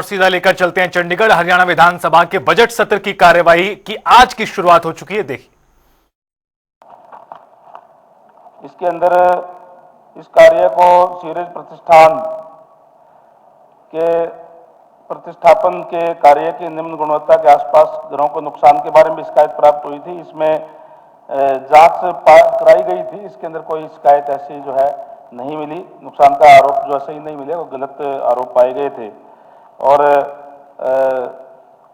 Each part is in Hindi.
और सीधा लेकर चलते हैं चंडीगढ़। हरियाणा विधानसभा के बजट सत्र की कार्यवाही की आज की शुरुआत हो चुकी है। देखिए, इसके अंदर इस कार्य को सीवरेज प्रतिष्ठान के प्रतिष्ठापन के कार्य की निम्न गुणवत्ता के आसपास घरों को नुकसान के बारे में शिकायत प्राप्त हुई थी। इसमें जांच कराई गई थी। इसके अंदर कोई शिकायत ऐसी जो है नहीं मिली। नुकसान का आरोप जो सही नहीं मिले, वो गलत आरोप पाए गए थे। और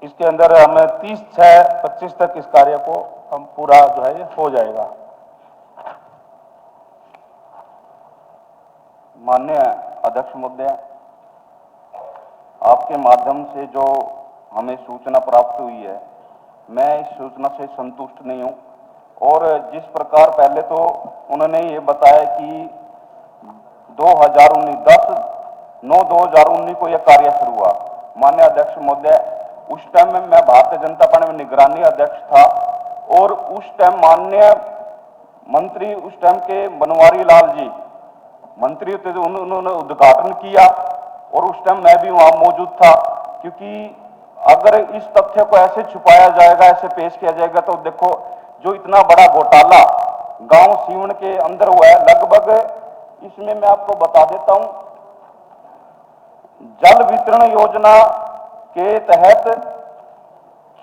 इसके अंदर हम 30/6/25 तक इस कार्य को हम पूरा जो है ये हो जाएगा। माननीय अध्यक्ष महोदय, आपके माध्यम से जो हमें सूचना प्राप्त हुई है, मैं इस सूचना से संतुष्ट नहीं हूं। और जिस प्रकार पहले तो उन्होंने ये बताया कि 10/9/2019 को यह कार्य शुरू हुआ। माननीय अध्यक्ष महोदय, उस टाइम में मैं भारतीय जनता पार्टी में निगरानी अध्यक्ष था और उस टाइम माननीय मंत्री, उस टाइम के बनवारी लाल जी मंत्री थे, उन्होंने उद्घाटन किया और उस टाइम मैं भी वहां मौजूद था। क्योंकि अगर इस तथ्य को ऐसे छुपाया जाएगा, ऐसे पेश किया जाएगा, तो देखो जो इतना बड़ा घोटाला गांव सीवण के अंदर हुआ है, लगभग इसमें मैं आपको बता देता हूं, जल वितरण योजना के तहत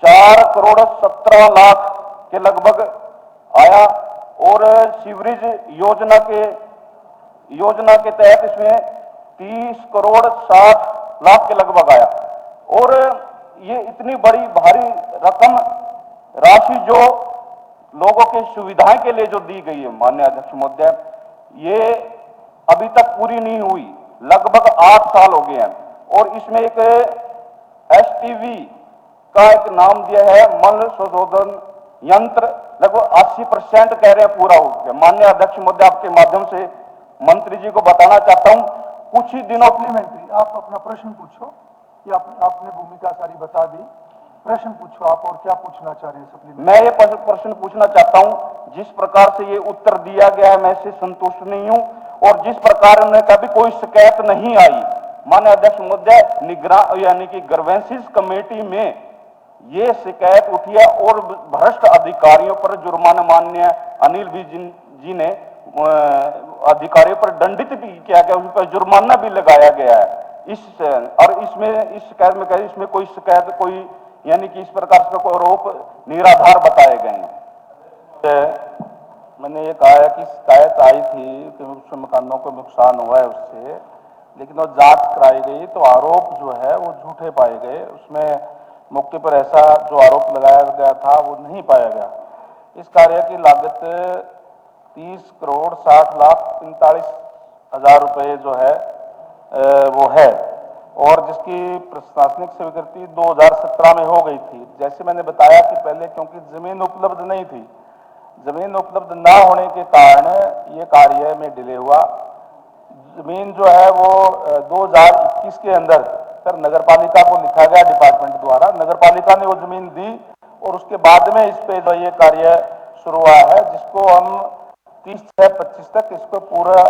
4,17,00,000 के लगभग आया और सीवरेज योजना के तहत इसमें 30,60,00,000 के लगभग आया। और ये इतनी बड़ी भारी रकम राशि जो लोगों की सुविधाएं के लिए जो दी गई है, माननीय अध्यक्ष महोदय, ये अभी तक पूरी नहीं हुई। लगभग 8 साल हो गए हैं। और इसमें एक STV का एक नाम दिया है, मल शोधन यंत्र, लगभग 80% कह रहे हैं पूरा हो गया। माननीय अध्यक्ष महोदय, आपके माध्यम से मंत्री जी को बताना चाहता हूं, कुछ ही दिनों सप्लीमेंट्री आप अपना प्रश्न पूछो। कि आपने भूमिका सारी बता दी, प्रश्न पूछो आप और क्या पूछना चाह रहे हैं सप्लीमेंट्री। मैं ये प्रश्न पूछना चाहता हूं, जिस प्रकार से ये उत्तर दिया गया है, मैं इससे संतुष्ट नहीं हूं। और जिस प्रकार उन्होंने कभी कोई शिकायत नहीं आई, माननीय अध्यक्ष महोदय, निगरान यानी कि ग्रीवेंसेस कमेटी में ये शिकायत उठी है और भ्रष्ट अधिकारियों पर जुर्माना, माननीय अनिल विज जी ने अधिकारियों पर दंडित भी किया गया, उन पर जुर्माना भी लगाया गया है। और इसमें इस शिकायत में कहे, इसमें कोई शिकायत कोई यानी कि इस प्रकार से कोई आरोप निराधार बताए गए हैं। मैंने ये कहा है कि शिकायत आई थी कि उसमें मकानों को नुकसान हुआ है उससे, लेकिन वो जांच कराई गई तो आरोप जो है वो झूठे पाए गए। उसमें मौके पर ऐसा जो आरोप लगाया गया था वो नहीं पाया गया। इस कार्य की लागत 30,60,45,000 रुपए जो है वो है, और जिसकी प्रशासनिक स्वीकृति 2017 में हो गई थी। जैसे मैंने बताया कि पहले क्योंकि जमीन उपलब्ध नहीं थी, जमीन उपलब्ध ना होने के कारण ये कार्य में डिले हुआ। जमीन जो है वो 2021 के अंदर सर नगरपालिका को लिखा गया डिपार्टमेंट द्वारा, नगरपालिका ने वो जमीन दी और उसके बाद में इस पे जो ये कार्य शुरू हुआ है, जिसको हम 30/6/25 तक इसको पूरा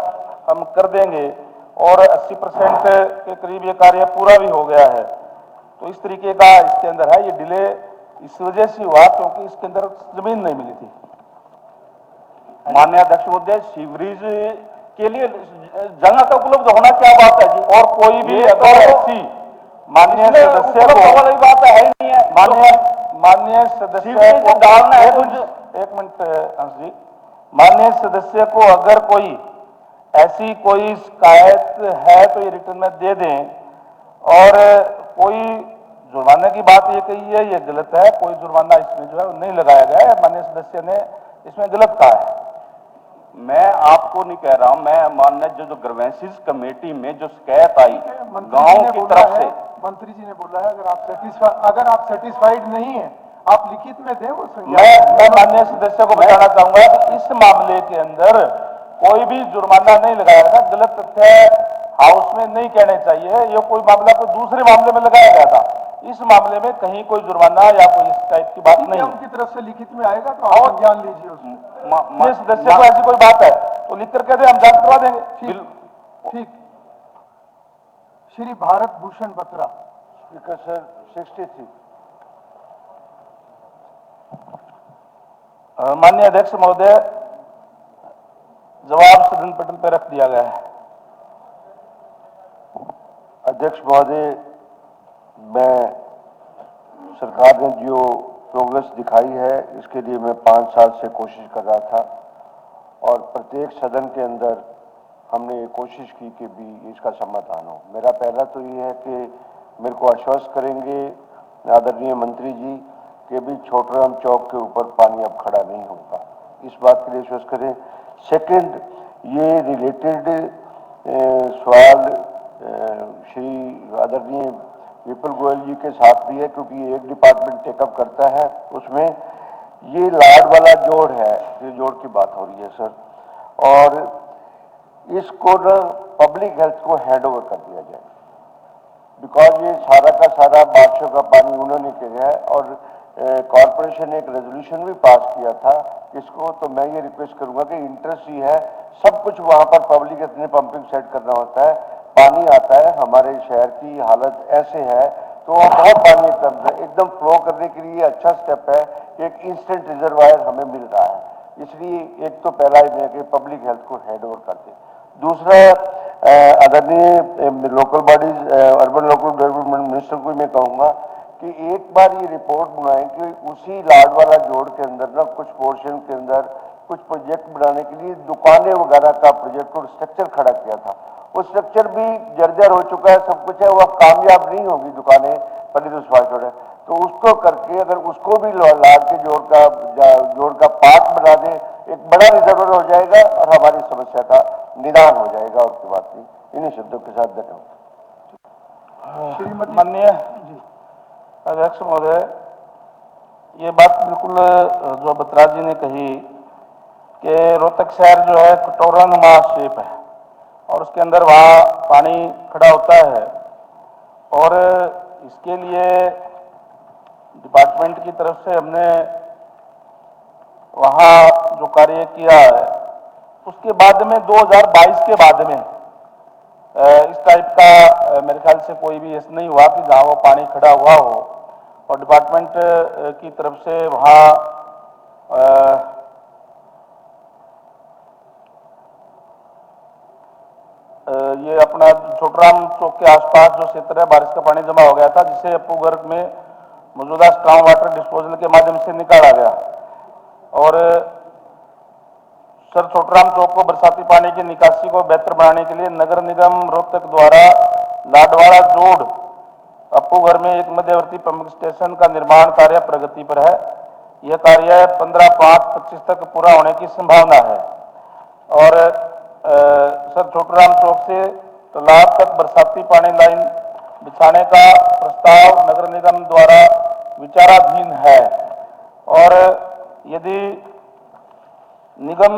हम कर देंगे और 80% के करीब ये कार्य पूरा भी हो गया है। तो इस तरीके का इसके अंदर है। ये डिले इस वजह से हुआ क्योंकि इसके अंदर जमीन नहीं मिली थी। माननीय अध्यक्ष महोदय, सीवरेज के लिए जगह का उपलब्ध होना क्या बात है जी। और कोई भी अगर ऐसी माननीय सदस्य को वाली बात है नहीं है, माननीय सदस्य को डालना है। एक मिनट हंस जी, माननीय सदस्य को अगर कोई ऐसी कोई शिकायत है तो ये रिटर्न में दे दें। और कोई जुर्माने की बात ये कही है, ये गलत है। कोई जुर्माना इसमें जो है नहीं लगाया गया है, माननीय सदस्य ने इसमें गलत कहा है। मैं आपको नहीं कह रहा हूं, मैं माननीय जो ग्रीवेंसेस कमेटी में जो शिकायत आई गांव की तरफ से, मंत्री जी ने बोला है अगर आप सेटिस्फाइड नहीं है आप लिखित में दें वो। मैं माननीय सदस्य को बताना चाहूंगा कि इस मामले के अंदर कोई भी जुर्माना नहीं लगाया था। गलत तथ्य हाउस में नहीं कहने चाहिए। ये कोई मामला कोई दूसरे मामले में लगाया गया था। इस मामले में कहीं कोई जुर्माना या कोई शिकायत की बात नहीं। उनकी तरफ से लिखित में आएगा तो आप संज्ञान लीजिए उसमें। सदस्य को ऐसी कोई बात है तो लिख कर कह दे, हम जांच करवा देंगे। ठीक। श्री भारत भूषण बत्रा। Speaker sir 63। माननीय अध्यक्ष महोदय, जवाब सदन पटल पर रख दिया गया है। अध्यक्ष महोदय, मैं सरकार ने जो प्रोग्रेस दिखाई है इसके लिए मैं 5 साल से कोशिश कर रहा था और प्रत्येक सदन के अंदर हमने ये कोशिश की कि भी इसका समाधान हो। मेरा पहला तो ये है कि मेरे को आश्वस्त करेंगे आदरणीय मंत्री जी कि भी छोटराम चौक के ऊपर पानी अब खड़ा नहीं होगा, इस बात के लिए आश्वस्त करें। सेकंड, ये रिलेटेड सवाल श्री आदरणीय विपुल गोयल जी के साथ भी है, क्योंकि ये एक डिपार्टमेंट टेकअप करता है। उसमें ये लाड वाला जोड़ है, ये जोड़ की बात हो रही है सर, और इसको न पब्लिक हेल्थ को हैंड ओवर कर दिया जाए, बिकॉज ये सारा का सारा बारिशों का पानी उन्होंने किया है और कॉर्पोरेशन ने एक रेजोल्यूशन भी पास किया था इसको। तो मैं ये रिक्वेस्ट करूंगा कि इंटरेस्ट ही है, सब कुछ वहां पर पब्लिक ने पंपिंग सेट करना होता है। पानी आता है, हमारे शहर की हालत ऐसे है तो बहुत पानी एकदम फ्लो करने के लिए अच्छा स्टेप है कि एक इंस्टेंट रिजर्वायर हमें मिल रहा है। इसलिए एक तो पहला है कि पब्लिक हेल्थ को हैंड ओवर कर दे। दूसरा, आदरणीय local bodies urban local development minister को मैं कहूंगा कि एक बार ये रिपोर्ट बनाएं कि उसी लाड वाला जोड़ के अंदर ना कुछ पोर्शन के अंदर कुछ प्रोजेक्ट बनाने के लिए दुकानें वगैरह का प्रोजेक्ट और स्ट्रक्चर खड़ा किया था। वो स्ट्रक्चर भी जर्जर हो चुका है, सब कुछ है, वह कामयाब नहीं होगी दुकानें पली। तो उसको करके अगर उसको भी लाड के जोड़ का पार्ट बना दे, एक बड़ा रिजर्वर हो जाएगा और हमारी समस्या का निदान हो जाएगा। और की बात नहीं, इन्हीं शब्दों के साथ धन्यवाद। श्रीमती माननीय अध्यक्ष महोदय, ये बात बिल्कुल जो बत्रा जी ने कही कि रोहतक शहर जो है कटोरानुमा शेप है और उसके अंदर वहाँ पानी खड़ा होता है, और इसके लिए डिपार्टमेंट की तरफ से हमने वहाँ जो कार्य किया है उसके बाद में 2022 के बाद में इस टाइप का मेरे ख्याल से कोई भी ऐसा नहीं हुआ कि जहाँ वो पानी खड़ा हुआ हो, और डिपार्टमेंट की तरफ से वहाँ ये अपना छोटराम चौक के आसपास जो क्षेत्र है बारिश का पानी जमा हो गया था, जिसे अपूगर्ग में मौजूदा स्ट्रॉन्ग वाटर डिस्पोजल के माध्यम से निकाला गया। और सर, छोटराम चौक को बरसाती पानी की निकासी को बेहतर बनाने के लिए नगर निगम रोहतक द्वारा लाडवाड़ा जोड़ अपूगर्ग में एक मध्यवर्ती पंपिंग स्टेशन का निर्माण कार्य प्रगति पर है। यह कार्य 15/5/25 तक पूरा होने की संभावना है। और सर, छोटराम चौक से तालाब तक बरसाती पानी लाइन बिछाने का प्रस्ताव नगर निगम द्वारा विचाराधीन है, और यदि निगम,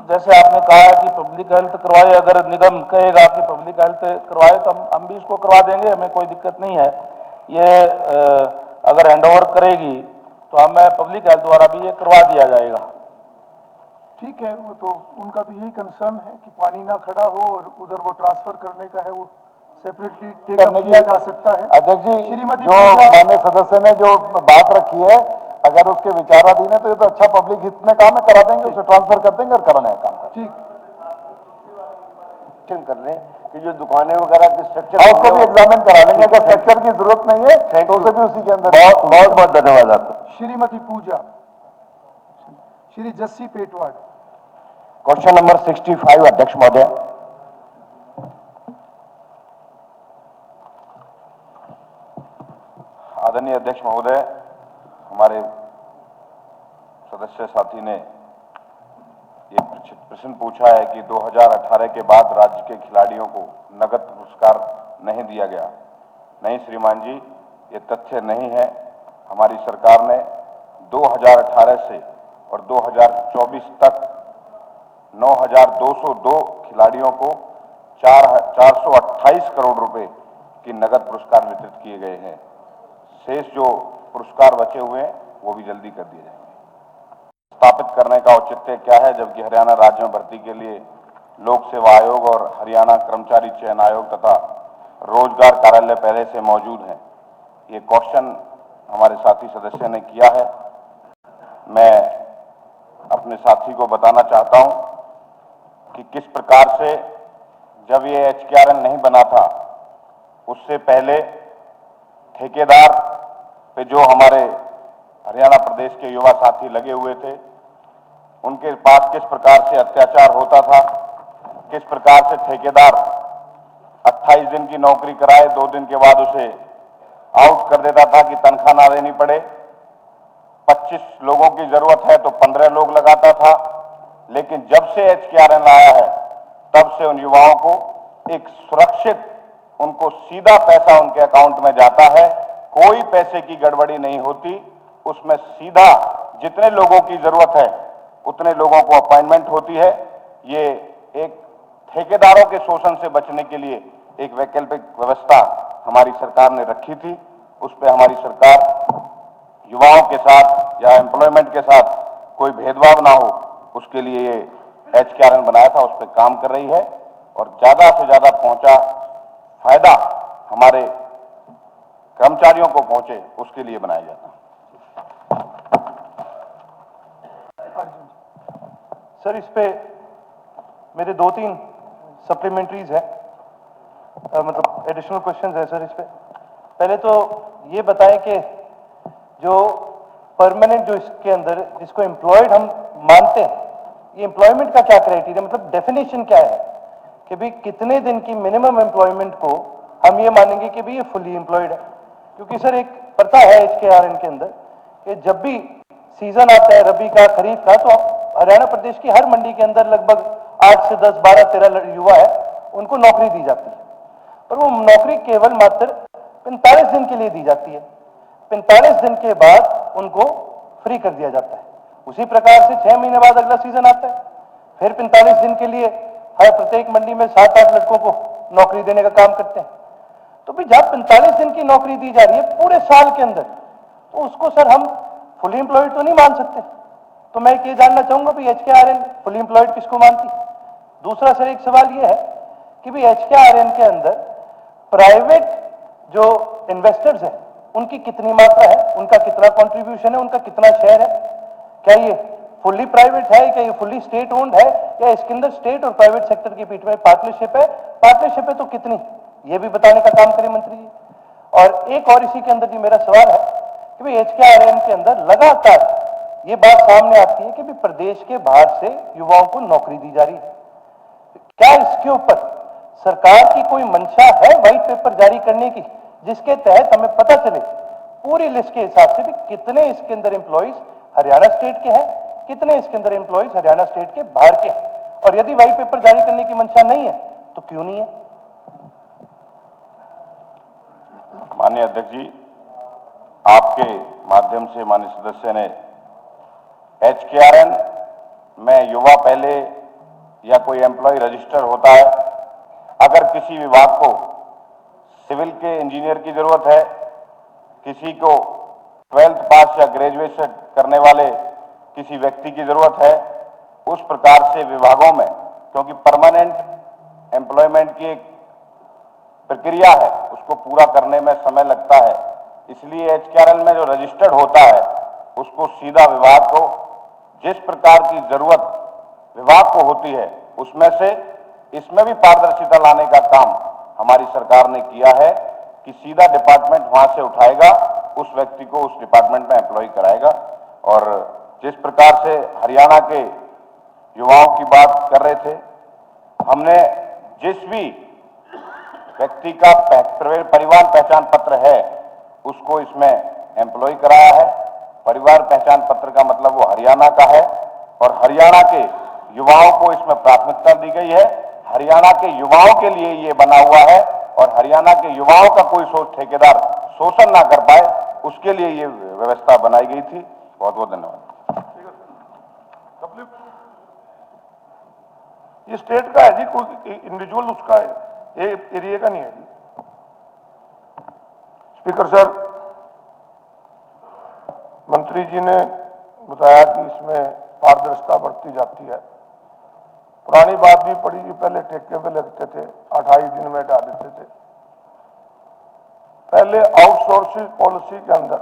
जैसे आपने कहा है कि पब्लिक हेल्थ करवाए, अगर निगम कहेगा कि पब्लिक हेल्थ करवाए तो हम भी इसको करवा देंगे, हमें कोई दिक्कत नहीं है। ये अगर हैंडओवर करेगी तो हमें पब्लिक हेल्थ द्वारा भी ये करवा दिया जाएगा। ठीक है, वो तो उनका तो यही कंसर्न है कि पानी ना खड़ा हो और उधर वो ट्रांसफर करने का है, वो सेपरेटली टेकअप किया जा सकता है। अध्यक्ष जी, श्रीमती जो माननीय सदस्य ने जो बात रखी है, अगर उसके विचाराधीन है तो ये तो अच्छा पब्लिक हित में काम है, करा देंगे, उसे ट्रांसफर कर देंगे और कराने का काम ठीक कर लें कि जो दुकानें वगैरह के स्ट्रक्चर उसको भी एग्जामिन करा लेंगे। अगर स्ट्रक्चर की जरूरत नहीं है तो उसे भी उसी के अंदर। बहुत बहुत धन्यवाद आपको। श्रीमती पूजा, श्री जस्सी पेटवाड़। क्वेश्चन नंबर 65 अध्यक्ष महोदय। आदरणीय अध्यक्ष महोदय, हमारे सदस्य साथी ने ये प्रश्न पूछा है कि 2018 के बाद राज्य के खिलाड़ियों को नगद पुरस्कार नहीं दिया गया। नहीं श्रीमान जी, ये तथ्य नहीं है। हमारी सरकार ने 2018 से और 2024 तक 9,202 खिलाड़ियों को 428 करोड़ रुपए की नगद पुरस्कार वितरित किए गए हैं। शेष जो पुरस्कार बचे हुए हैं वो भी जल्दी कर दिए जाएंगे। स्थापित करने का औचित्य क्या है, जबकि हरियाणा राज्य में भर्ती के लिए लोक सेवा आयोग और हरियाणा कर्मचारी चयन आयोग तथा रोजगार कार्यालय पहले से मौजूद हैं। ये क्वेश्चन हमारे साथी सदस्य ने किया है। मैं अपने साथी को बताना चाहता हूं कि किस प्रकार से जब ये HKRN नहीं बना था उससे पहले ठेकेदार पे जो हमारे हरियाणा प्रदेश के युवा साथी लगे हुए थे, उनके पास किस प्रकार से अत्याचार होता था, किस प्रकार से ठेकेदार 28 दिन की नौकरी कराए 2 दिन के बाद उसे आउट कर देता था कि तनख्वाह ना देनी पड़े। 25 लोगों की जरूरत है तो 15 लोग लगाता था। लेकिन जब से HKRN आया है तब से उन युवाओं को एक सुरक्षित, उनको सीधा पैसा उनके अकाउंट में जाता है, कोई पैसे की गड़बड़ी नहीं होती। उसमें सीधा जितने लोगों की जरूरत है उतने लोगों को अपॉइंटमेंट होती है। ये एक ठेकेदारों के शोषण से बचने के लिए एक वैकल्पिक व्यवस्था हमारी सरकार ने रखी थी। उस पर हमारी सरकार युवाओं के साथ या एम्प्लॉयमेंट के साथ कोई भेदभाव ना हो, उसके लिए ये HKRN बनाया था, उस पर काम कर रही है और ज्यादा से ज्यादा पहुंचा फायदा हमारे कर्मचारियों को पहुंचे, उसके लिए बनाया जाता है। सर, इस पे मेरे 2-3 सप्लीमेंट्रीज है, मतलब एडिशनल क्वेश्चंस है सर इस पे। पहले तो ये बताएं कि जो परमानेंट जो इसके अंदर जिसको एम्प्लॉयड हम मानते हैं, ये एम्प्लॉयमेंट का क्या क्राइटेरिया, मतलब डेफिनेशन क्या है कि भाई कितने दिन की मिनिमम एम्प्लॉयमेंट को हम ये मानेंगे कि भाई ये फुली एम्प्लॉयड है। क्योंकि सर एक प्रथा है HKRN के अंदर कि जब भी सीजन आता है रबी का, खरीफ का, तो हरियाणा प्रदेश की हर मंडी के अंदर लगभग 8 से 10, 12, 13 युवा है, उनको नौकरी दी जाती है। पर वो नौकरी केवल मात्र 45 दिन के लिए दी जाती है। 45 दिन के बाद उनको फ्री कर दिया जाता है। उसी प्रकार से 6 महीने बाद अगला सीजन आता है, फिर 45 दिन के लिए हर प्रत्येक मंडी में 7-8 लड़कों को नौकरी देने का काम करते हैं। तो भी जब 45 दिन की नौकरी दी जा रही है पूरे साल के अंदर, तो उसको सर हम फुली एम्प्लॉयड तो नहीं मान सकते। तो मैं ये जानना चाहूंगा भी HKRN फुली एम्प्लॉयड किसको मानती। दूसरा सर एक सवाल ये है कि भी HKRN के अंदर प्राइवेट जो इन्वेस्टर्स हैं उनकी कितनी मात्रा है, उनका कितना कंट्रीब्यूशन है, उनका कितना शेयर है, क्या ये फुल्ली प्राइवेट है, क्या ये फुल्ली स्टेट ओन्ड है, या इसके अंदर स्टेट और प्राइवेट सेक्टर के बीच में पार्टनरशिप है, पार्टनरशिप है तो कितनी, ये भी बताने का काम करें मंत्री जी। और एक और इसी के अंदर जी मेरा सवाल है कि भाई HKRN के अंदर लगातार ये बात सामने आती है कि भी प्रदेश के बाहर से युवाओं को नौकरी दी जा रही है। क्या इसके ऊपर सरकार की कोई मंशा है व्हाइट पेपर जारी करने की, जिसके तहत हमें पता चले पूरी लिस्ट के हिसाब से भी कितने इसके अंदर एम्प्लॉइज हरियाणा स्टेट के हैं, कितने इसके अंदर एम्प्लॉइज हरियाणा स्टेट के बाहर के हैं, और यदि व्हाइट पेपर जारी करने की मंशा नहीं है तो क्यों नहीं है। माननीय अध्यक्ष जी, आपके माध्यम से माननीय सदस्य ने HKRN में युवा पहले या कोई एम्प्लॉय रजिस्टर होता है, अगर किसी विभाग को सिविल के इंजीनियर की जरूरत है, किसी को 12th पास या ग्रेजुएशन करने वाले किसी व्यक्ति की जरूरत है, उस प्रकार से विभागों में, क्योंकि परमानेंट एम्प्लॉयमेंट की एक प्रक्रिया है, उसको पूरा करने में समय लगता है, इसलिए HKRN में जो रजिस्टर्ड होता है उसको सीधा विभाग को जिस प्रकार की जरूरत विभाग को होती है उसमें से इसमें भी पारदर्शिता लाने का काम हमारी सरकार ने किया है कि सीधा डिपार्टमेंट वहां से उठाएगा, उस व्यक्ति को उस डिपार्टमेंट में एम्प्लॉय कराएगा। और जिस प्रकार से हरियाणा के युवाओं की बात कर रहे थे, हमने जिस भी व्यक्ति का परिवार पहचान पत्र है उसको इसमें एम्प्लॉय कराया है। परिवार पहचान पत्र का मतलब वो हरियाणा का है और हरियाणा के युवाओं को इसमें प्राथमिकता दी गई है। हरियाणा के युवाओं के लिए ये बना हुआ है और हरियाणा के युवाओं का कोई ठेकेदार शोषण ना कर पाए, उसके लिए ये व्यवस्था बनाई गई थी। बहुत बहुत धन्यवाद। ये स्टेट का है जी, कोई इंडिविजुअल उसका है, ये एरिया का नहीं है जी। स्पीकर सर, मंत्री जी ने बताया कि इसमें पारदर्शिता बढ़ती जाती है। पुरानी बात भी पड़ी कि पहले ठेके पे लगते थे, 28 दिन में हटा देते थे। पहले आउटसोर्सिंग पॉलिसी के अंदर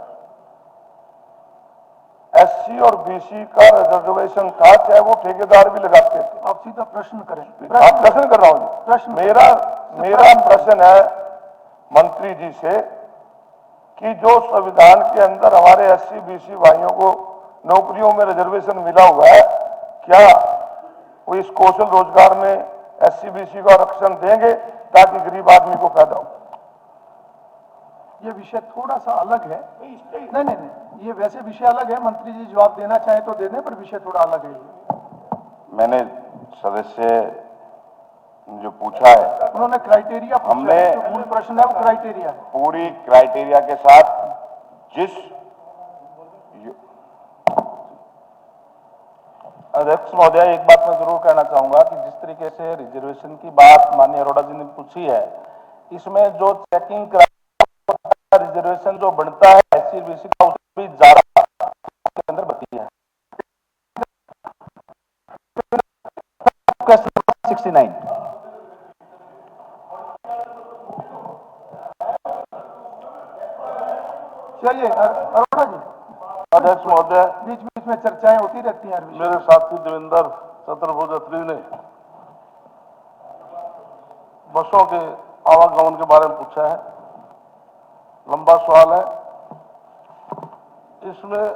एससी और बीसी का रिजर्वेशन था, चाहे वो ठेकेदार भी लगाते थे। आप सीधा प्रश्न करें। आप प्रश्न कर रहा हूं जी। प्रश्न मेरा प्रश्न है मंत्री जी से कि जो संविधान के अंदर हमारे एससी बीसी भाइयों को नौकरियों में रिजर्वेशन मिला हुआ है, क्या वो इस कौशल रोजगार में एससी बीसी को आरक्षण देंगे ताकि गरीब आदमी को फायदा हो? ये विषय थोड़ा सा अलग है। नहीं, ये वैसे विषय अलग है। मंत्री जी जवाब देना चाहे तो दे दें, पर विषय थोड़ा अलग है। मैंने सदस्य जो पूछा है, उन्होंने क्राइटेरिया पूछा हमने है, जो मूल प्रश्न है वो क्राइटेरिया है। पूरी क्राइटेरिया के साथ जिस अध्यक्ष महोदय, एक बात मैं जरूर कहना चाहूंगा कि जिस तरीके से रिजर्वेशन की बात माननीय अरोड़ा जी ने पूछी है, इसमें जो चेकिंग रिजर्वेशन जो बनता है एससी बीसी का, उससे भी ज्यादा के अंदर बनती है। 69 चलिए अरोड़ा जी, अध्यक्ष महोदय, बीच बीच में चर्चाएं होती रहती हैं। मेरे साथी देवेंद्र चतुर्भुज अत्री ने बसों के आवागमन के बारे में पूछा है, लंबा सवाल है। इसमें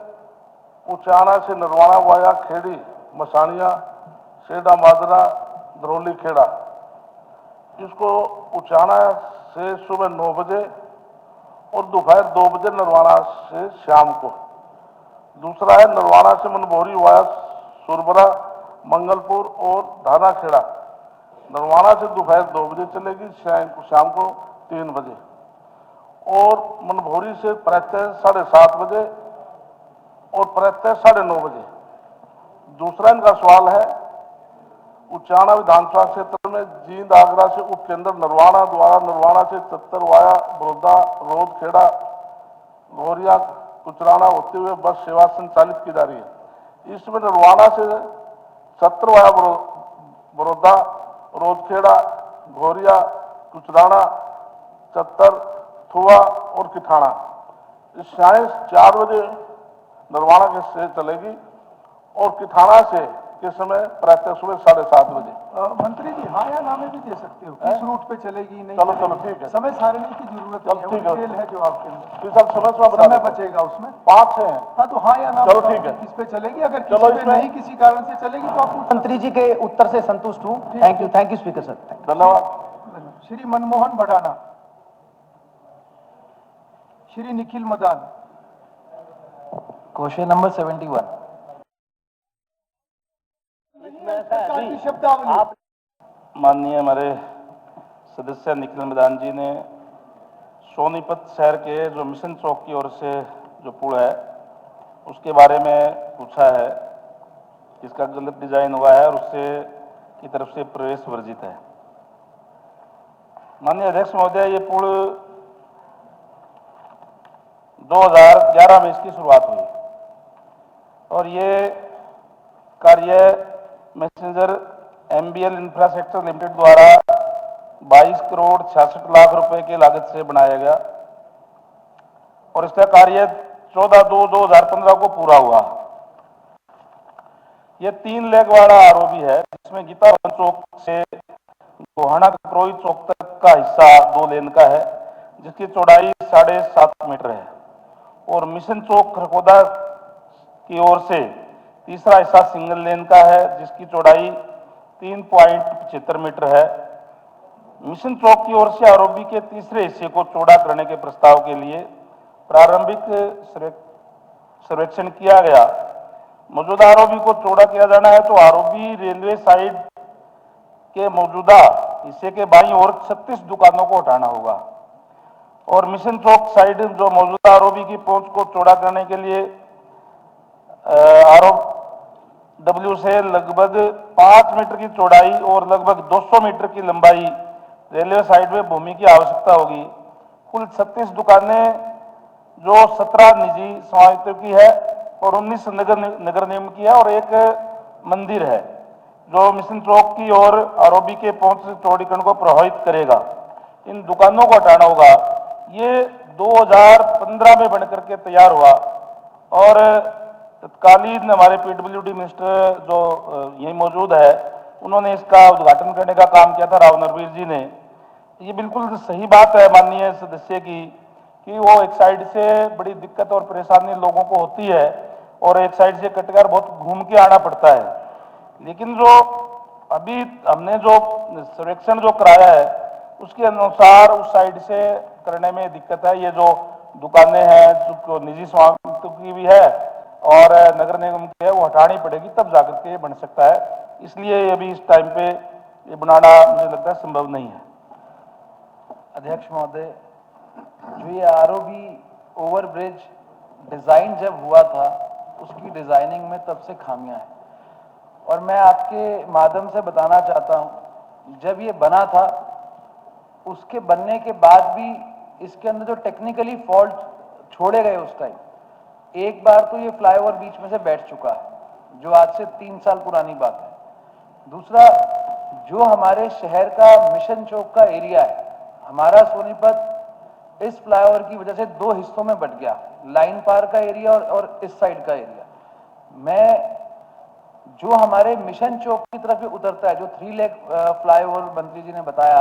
उचाना से नरवाना वाया खेड़ी, मसानिया, सेडा माजरा, धरौली खेड़ा, इसको उचाना से सुबह 9 बजे और दोपहर 2 बजे नरवाना से शाम को। दूसरा है नरवाना से मनभोरी वाया सुरबरा, मंगलपुर और धाना खेड़ा, नरवाना से दोपहर 2 बजे चलेगी, शाम को 3 बजे। और मनभोरी से प्रातः 7:30 बजे और प्रातः 9:30 बजे। दूसरा इनका सवाल है उचाना विधानसभा क्षेत्र में जींद आगरा से उपकेंद्र नरवाना द्वारा नरवाना से चत्तर वाया बड़ौदा रोड खेड़ा घोरिया कुचराना होते हुए बस सेवा संचालित की जा रही है। इसमें नरवाना से चत्तर वाया बड़ौदा रोदखेड़ा घोरिया कुचराना चत्तर थुआ और किठाना इस शायद 4 बजे नरवाना के से चलेगी और किठाना से के समय प्रातः सुबह 7:30 बजे। मंत्री जी, हाँ या ना में भी दे सकते हो, किस रूट पे चलेगी नहीं। चलो ठीक है, समय सारणी की जरूरत नहीं है, वो डिटेल है जो आपके अंदर। समय बचेगा उसमें, 5 है। हाँ तो हाँ या ना चलो ठीक है, किस पे चलेगी। अगर किसी पे नहीं किसी कारण से चलेगी तो आप मंत्री जी के उत्तर से संतुष्ट हूँ। Thank you speaker sir. धन्यवाद। श्री मनमोहन भडाना, श्री निखिल मदान। Question number 71। शब्दावली माननीय हमारे सदस्य निखिल मैदान जी ने सोनीपत शहर के जो मिशन चौक की ओर से जो पुल है उसके बारे में पूछा है, इसका गलत डिजाइन हुआ है और उससे की तरफ से प्रवेश वर्जित है। माननीय अध्यक्ष महोदय, ये पुल 2011 में इसकी शुरुआत हुई और ये कार्य मैसेंजर MBL इंफ्रास्ट्रक्चर लिमिटेड द्वारा 22 करोड़ 66 लाख रुपए की लागत से बनाया गया और इसका कार्य 14/2/2015 को पूरा हुआ। यह 3 लेग वाला आरओबी है, जिसमें गीता चौक से गोहाना करोई चौक तक का हिस्सा 2 लेन का है, जिसकी चौड़ाई 7.5 मीटर है और मिशन चौक खरगोदा की ओर से तीसरा हिस्सा सिंगल लेन का है, जिसकी चौड़ाई 3.75 मीटर है। मिशन चौक की ओर से आरओबी के तीसरे हिस्से को चौड़ा करने के प्रस्ताव के लिए प्रारंभिक सर्वेक्षण किया गया। मौजूदा आरओबी को चौड़ा किया जाना है तो आरओबी रेलवे साइड के मौजूदा हिस्से के बाईं ओर 36 दुकानों को हटाना होगा और मिशन चौक साइड जो मौजूदा आरओबी की पहुंच को चौड़ा करने के लिए आरओडब्ल्यू से लगभग 5 मीटर की चौड़ाई और लगभग 200 मीटर की लंबाई रेलवे साइड में भूमि की आवश्यकता होगी। कुल 36 दुकानें जो 17 निजी स्वामित्व की है और 19 नगर निगम की है और एक मंदिर है जो मिशन चौक की और आरओबी के पहुंच से चौड़ीकरण को प्रभावित करेगा। इन दुकानों को हटाना होगा। ये 2015 में बनकर के तैयार हुआ और तत्कालीन हमारे पीडब्ल्यूडी मिनिस्टर जो यहीं मौजूद है, उन्होंने इसका उद्घाटन करने का काम किया था, राव नरवीर जी ने। ये बिल्कुल सही बात है माननीय सदस्य की कि वो एक साइड से बड़ी दिक्कत और परेशानी लोगों को होती है और एक साइड से कटकर बहुत घूम के आना पड़ता है। लेकिन जो अभी हमने जो सर्वेक्षण जो कराया है उसके अनुसार उस साइड से करने में दिक्कत है। ये जो दुकानें हैं जो निजी स्वामित्व की भी है और नगर निगम की है, वो हटानी पड़ेगी, तब जाकर के ये बन सकता है। इसलिए अभी इस टाइम पे ये बनाना मुझे लगता है संभव नहीं है। अध्यक्ष महोदय, जो ये आरओबी ओवरब्रिज डिजाइन जब हुआ था उसकी डिजाइनिंग में तब से खामियां हैं और मैं आपके माध्यम से बताना चाहता हूं, जब ये बना था उसके बनने के बाद भी इसके अंदर जो टेक्निकली फॉल्ट छोड़े गए उस टाइम, एक बार तो ये फ्लाईओवर बीच में से बैठ चुका है जो आज से 3 साल पुरानी बात है। दूसरा, जो हमारे शहर का मिशन चौक का एरिया है, हमारा सोनीपत इस फ्लाईओवर की वजह से 2 हिस्सों में बट गया, लाइन पार का एरिया और इस साइड का एरिया। मैं जो हमारे मिशन चौक की तरफ उतरता है, जो 3 लेग फ्लाईओवर मंत्री जी ने बताया